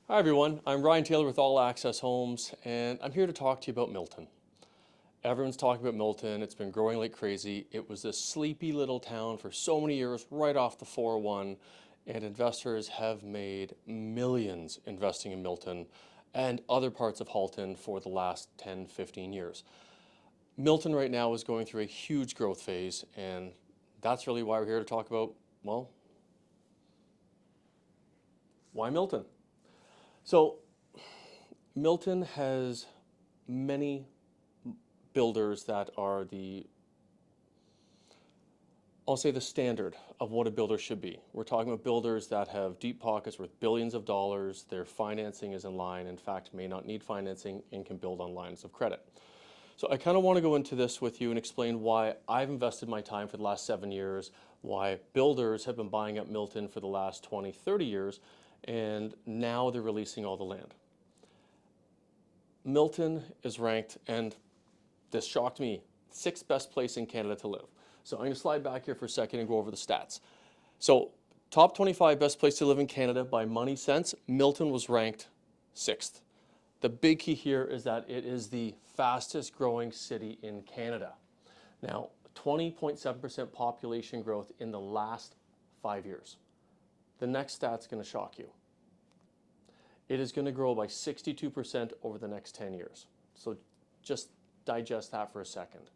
Hi everyone, I'm Ryan Taylor with All Access Homes, and I'm here to talk to you about Milton. Everyone's talking about Milton. It's been growing like crazy. It was this sleepy little town for so many years, right off the 401, and investors have made millions investing in Milton and other parts of Halton for the last 10, 15 years. Milton right now is going through a huge growth phase, and that's really why we're here to talk about, well, why Milton? So, Milton has many builders that are I'll say the standard of what a builder should be. We're talking about builders that have deep pockets worth billions of dollars, their financing is in line, in fact, may not need financing and can build on lines of credit. So I kind of want to go into this with you and explain why I've invested my time for the last 7 years, why builders have been buying up Milton for the last 20, 30 years, and now they're releasing all the land. Milton is ranked, and this shocked me, sixth best place in Canada to live. So I'm going to slide back here for a second and go over the stats. So top 25 best place to live in Canada by MoneySense, Milton was ranked sixth. The big key here is that it is the fastest growing city in Canada. Now, 20.7% population growth in the last 5 years. The next stat's going to shock you. It is going to grow by 62% over the next 10 years. So just digest that for a second.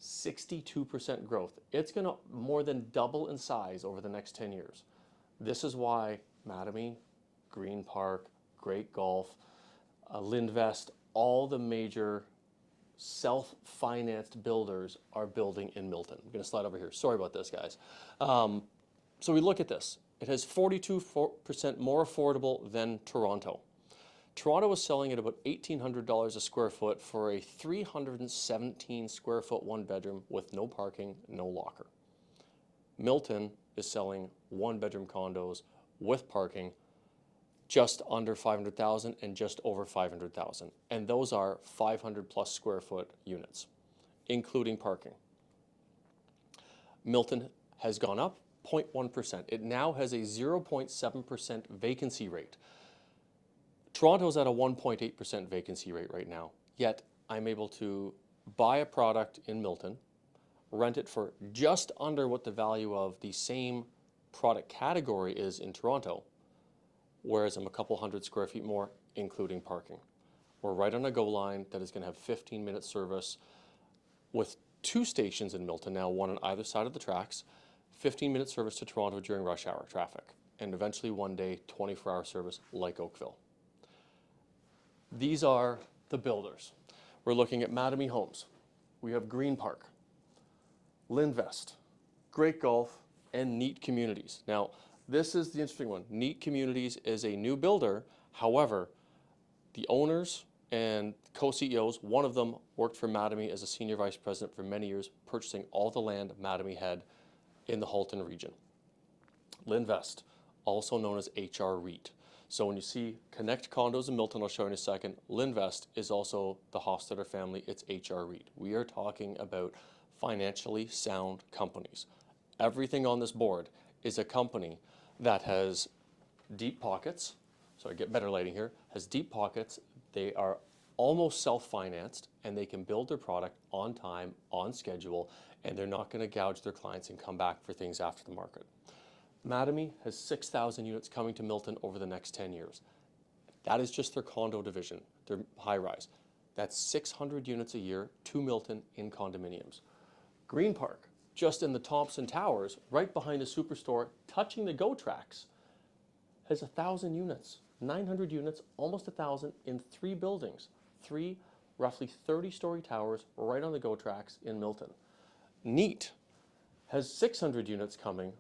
62% growth. It's going to more than double in size over the next 10 years. This is why Matamy, Greenpark, Great Golf, Lindvest, all the major self-financed builders are building in Milton. I'm going to slide over here. Sorry about this, guys. So we look at this. It has 42% more affordable than Toronto. Toronto was selling at about $1,800 a square foot for a 317 square foot one bedroom with no parking, no locker. Milton is selling one bedroom condos with parking just under 500,000 and just over 500,000. And those are 500 plus square foot units, including parking. Milton has gone up 0.1%. It now has a 0.7% vacancy rate. Toronto's at a 1.8% vacancy rate right now, yet I'm able to buy a product in Milton, rent it for just under what the value of the same product category is in Toronto, whereas I'm a couple hundred square feet more, including parking. We're right on a GO line that is going to have 15-minute service with 2 stations in Milton now, one on either side of the tracks, 15-minute service to Toronto during rush hour traffic, and eventually one day 24-hour service like Oakville. These are the builders. We're looking at Matamy Homes. We have Greenpark, Lindvest, Great Golf, and Neatt Communities. Now, this is the interesting one. Neatt Communities is a new builder. However, the owners and co-CEOs, one of them worked for Matamy as a senior vice president for many years, purchasing all the land Matamy had in the Halton region. Lindvest, also known as HR REIT. So when you see Connect Condos in Milton, I'll show you in a second, Lindvest is also the Hofstadter family, it's HR REIT. We are talking about financially sound companies. Everything on this board is a company that has deep pockets, so I get better lighting here, has deep pockets, they are almost self-financed, and they can build their product on time, on schedule, and they're not going to gouge their clients and come back for things after the market. Matamy has 6,000 units coming to Milton over the next 10 years. That is just their condo division, their high-rise. That's 600 units a year to Milton in condominiums. Greenpark, just in the Thompson Towers, right behind the Superstore, touching the GO tracks, has 1,000 units, 900 units, almost 1,000 in 3 buildings, 3 roughly 30-story towers right on the GO tracks in Milton. Neatt has 600 units coming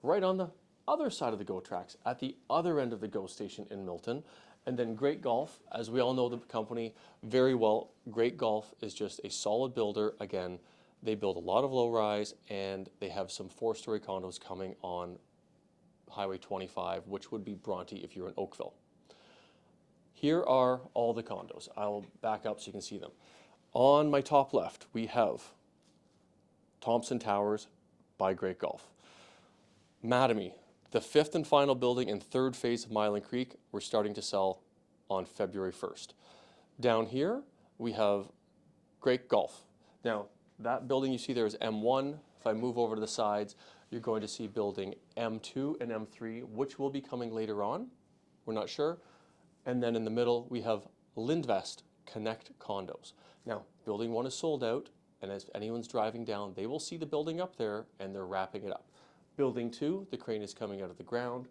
right on the other side of the GO tracks, at the other end of the GO station in Milton. And then Great Golf, as we all know the company very well, Great Golf is just a solid builder. Again, they build a lot of low-rise, and they have some 4-story condos coming on Highway 25, which would be Bronte if you're in Oakville. Here are all the condos. I'll back up so you can see them. On my top left, we have Thompson Towers by Great Golf. Matamy, The fifth and final building and third phase of Mylan Creek, we're starting to sell on February 1st. Down here, we have Great Gulf. Now, that building you see there is M1. If I move over to the sides, you're going to see building M2 and M3, which will be coming later on. We're not sure. And then in the middle, we have Lindvest Connect Condos. Now, building 1 is sold out, and as anyone's driving down, they will see the building up there, and they're wrapping it up. Building 2, the crane is coming out of the ground.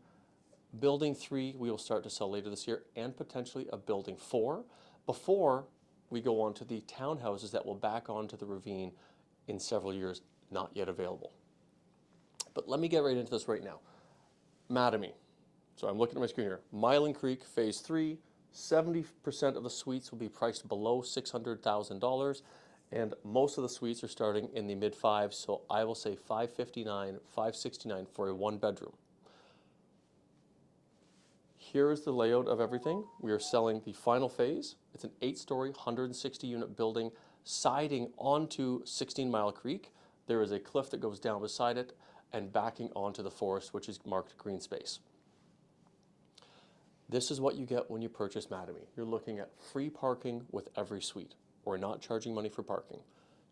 Building 3, we will start to sell later this year, and potentially a building 4 before we go on to the townhouses that will back onto the ravine in several years, not yet available. But let me get right into this right now. Matamy. So I'm looking at my screen here. Mylan Creek, Phase 3, 70% of the suites will be priced below $600,000, and most of the suites are starting in the mid-fives, so I will say $559,000, $569,000 for a 1-bedroom. Here is the layout of everything. We are selling the final phase. It's an 8-story, 160-unit building siding onto 16 Mile Creek. There is a cliff that goes down beside it and backing onto the forest, which is marked green space. This is what you get when you purchase Matamy. You're looking at free parking with every suite. We're not charging money for parking.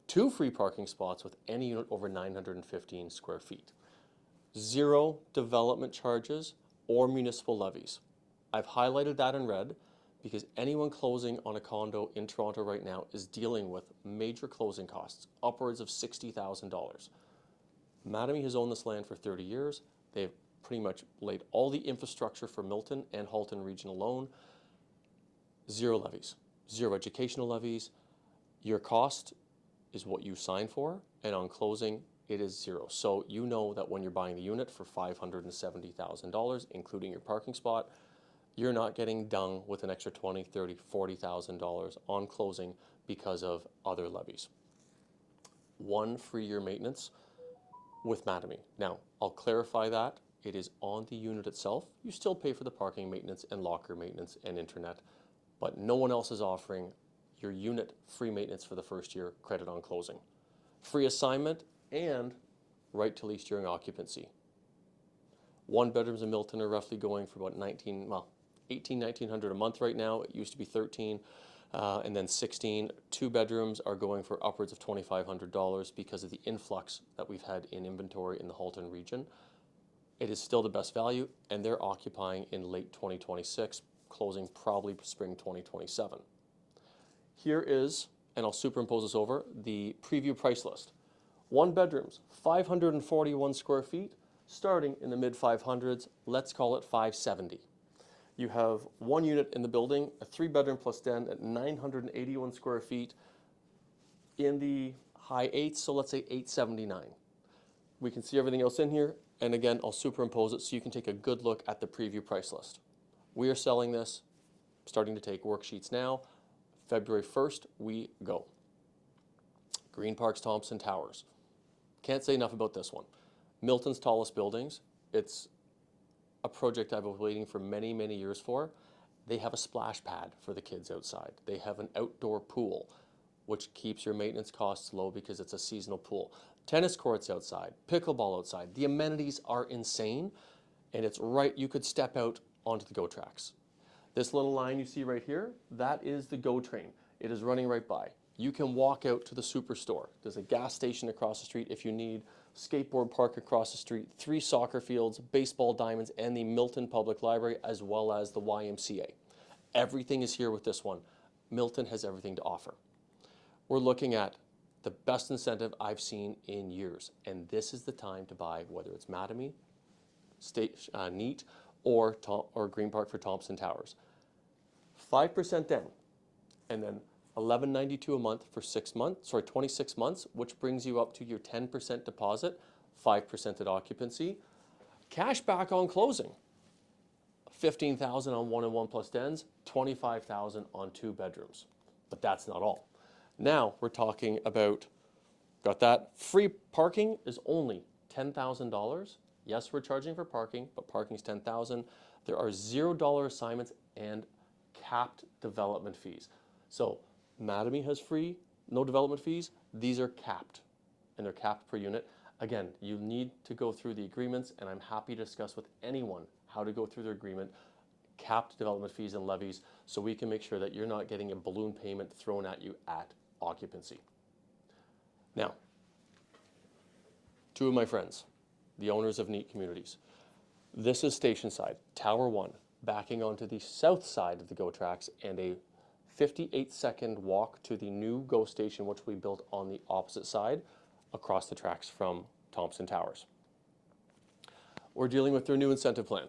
2 free parking spots with any unit over 915 square feet. 0 development charges or municipal levies. I've highlighted that in red because anyone closing on a condo in Toronto right now is dealing with major closing costs, upwards of $60,000. Matamy has owned this land for 30 years. They've pretty much laid all the infrastructure for Milton and Halton region alone. 0 levies, 0 educational levies. Your cost is what you sign for, and on closing, it is 0. So you know that when you're buying the unit for $570,000, including your parking spot, you're not getting done with an extra $20,000, $30,000, $40,000 on closing because of other levies. 1 free year maintenance with Matamy. Now, I'll clarify that. It is on the unit itself. You still pay for the parking maintenance and locker maintenance and internet, but no one else is offering your unit free maintenance for the first year, credit on closing. Free assignment and right to lease during occupancy. 1-bedrooms in Milton are roughly going for about $1,900 a month right now. It used to be $13, and then 16. 2-bedrooms are going for upwards of $2,500 because of the influx that we've had in inventory in the Halton region. It is still the best value, and they're occupying in late 2026, closing probably spring 2027. Here is, and I'll superimpose this over, the preview price list. 1-bedrooms, 541 square feet, starting in the mid-500s, let's call it 570. You have 1 unit in the building, a 3-bedroom plus den at 981 square feet in the high 8s, so let's say 879. We can see everything else in here, and again, I'll superimpose it so you can take a good look at the preview price list. We are selling this, starting to take worksheets now. February 1st, we go. Greenpark's Thompson Towers. Can't say enough about this one. Milton's tallest buildings. It's a project I've been waiting for many, many years for. They have a splash pad for the kids outside. They have an outdoor pool, which keeps your maintenance costs low because it's a seasonal pool. Tennis courts outside, pickleball outside. The amenities are insane, and it's right, you could step out onto the GO tracks. This little line you see right here, that is the GO train. It is running right by. You can walk out to the superstore. There's a gas station across the street if you need, skateboard park across the street, 3 soccer fields, baseball diamonds, and the Milton Public Library, as well as the YMCA. Everything is here with this one. Milton has everything to offer. We're looking at the best incentive I've seen in years, and this is the time to buy, whether it's Matamy, Neatt, or Greenpark for Thompson Towers. 5% down, and then $11.92 a month for 26 months, which brings you up to your 10% deposit, 5% at occupancy. Cash back on closing, $15,000 on 1 and 1 plus dens, $25,000 on 2 bedrooms. But that's not all. Now we're talking about, got that, free parking is only $10,000. Yes, we're charging for parking, but parking is $10,000. There are $0 assignments and capped development fees. So Matamy has free, no development fees. These are capped, and they're capped per unit. Again, you need to go through the agreements, and I'm happy to discuss with anyone how to go through their agreement, capped development fees and levies, so we can make sure that you're not getting a balloon payment thrown at you at occupancy. Now, two of my friends, the owners of Neatt Communities. This is station side, Tower 1, backing onto the south side of the GO tracks, and a 58-second walk to the new GO station, which we built on the opposite side across the tracks from Thompson Towers. We're dealing with their new incentive plan.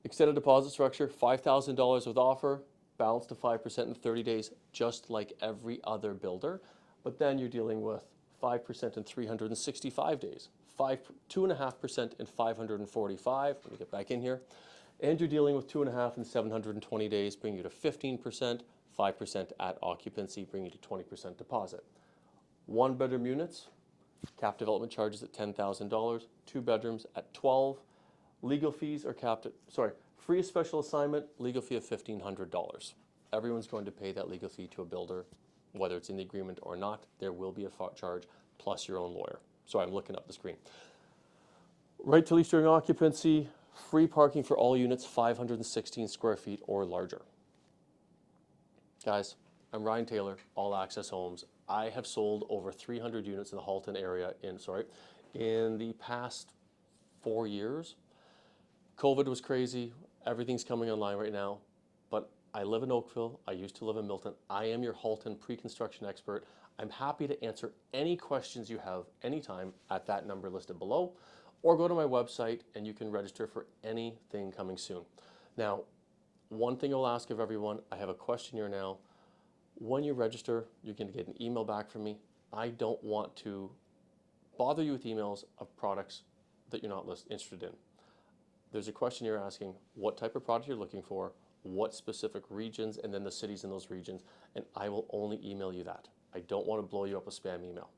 Extended deposit structure, $5,000 with offer, balance to 5% in 30 days, just like every other builder. But then you're dealing with 5% in 365 days, 2.5% in 545, let me get back in here, and you're dealing with 2.5% in 720 days, bringing you to 15%, 5% at occupancy, bringing you to 20% deposit. One-bedroom units, cap development charges at $10,000, two bedrooms at $12,000. Legal fees are capped at, free special assignment, legal fee of $1,500. Everyone's going to pay that legal fee to a builder, whether it's in the agreement or not. There will be a charge plus your own lawyer. Sorry, I'm looking up the screen. Right to lease during occupancy, free parking for all units 516 square feet or larger. Guys, I'm Ryan Taylor, All Access Homes. I have sold over 300 units in the Halton area in the past 4 years. COVID was crazy. Everything's coming online right now. But I live in Oakville. I used to live in Milton. I am your Halton pre-construction expert. I'm happy to answer any questions you have anytime at that number listed below, or go to my website and you can register for anything coming soon. Now, one thing I'll ask of everyone, I have a questionnaire now. When you register, you're going to get an email back from me. I don't want to bother you with emails of products that you're not interested in. There's a questionnaire asking what type of product you're looking for, what specific regions, and then the cities in those regions, and I will only email you that. I don't want to blow you up with spam email.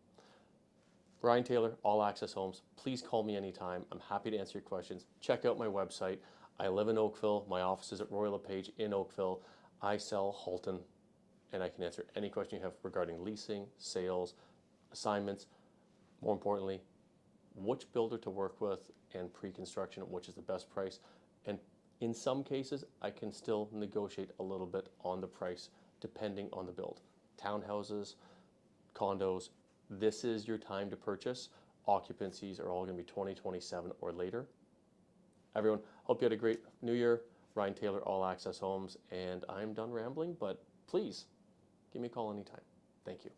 Ryan Taylor, All Access Homes. Please call me anytime. I'm happy to answer your questions. Check out my website. I live in Oakville. My office is at Royal LePage in Oakville. I sell Halton, and I can answer any question you have regarding leasing, sales, assignments. More importantly, which builder to work with, and pre-construction, which is the best price. And in some cases, I can still negotiate a little bit on the price depending on the build. Townhouses, condos, this is your time to purchase. Occupancies are all going to be 2027 or later. Everyone, hope you had a great new year. Ryan Taylor, All Access Homes, and I'm done rambling, but please give me a call anytime. Thank you.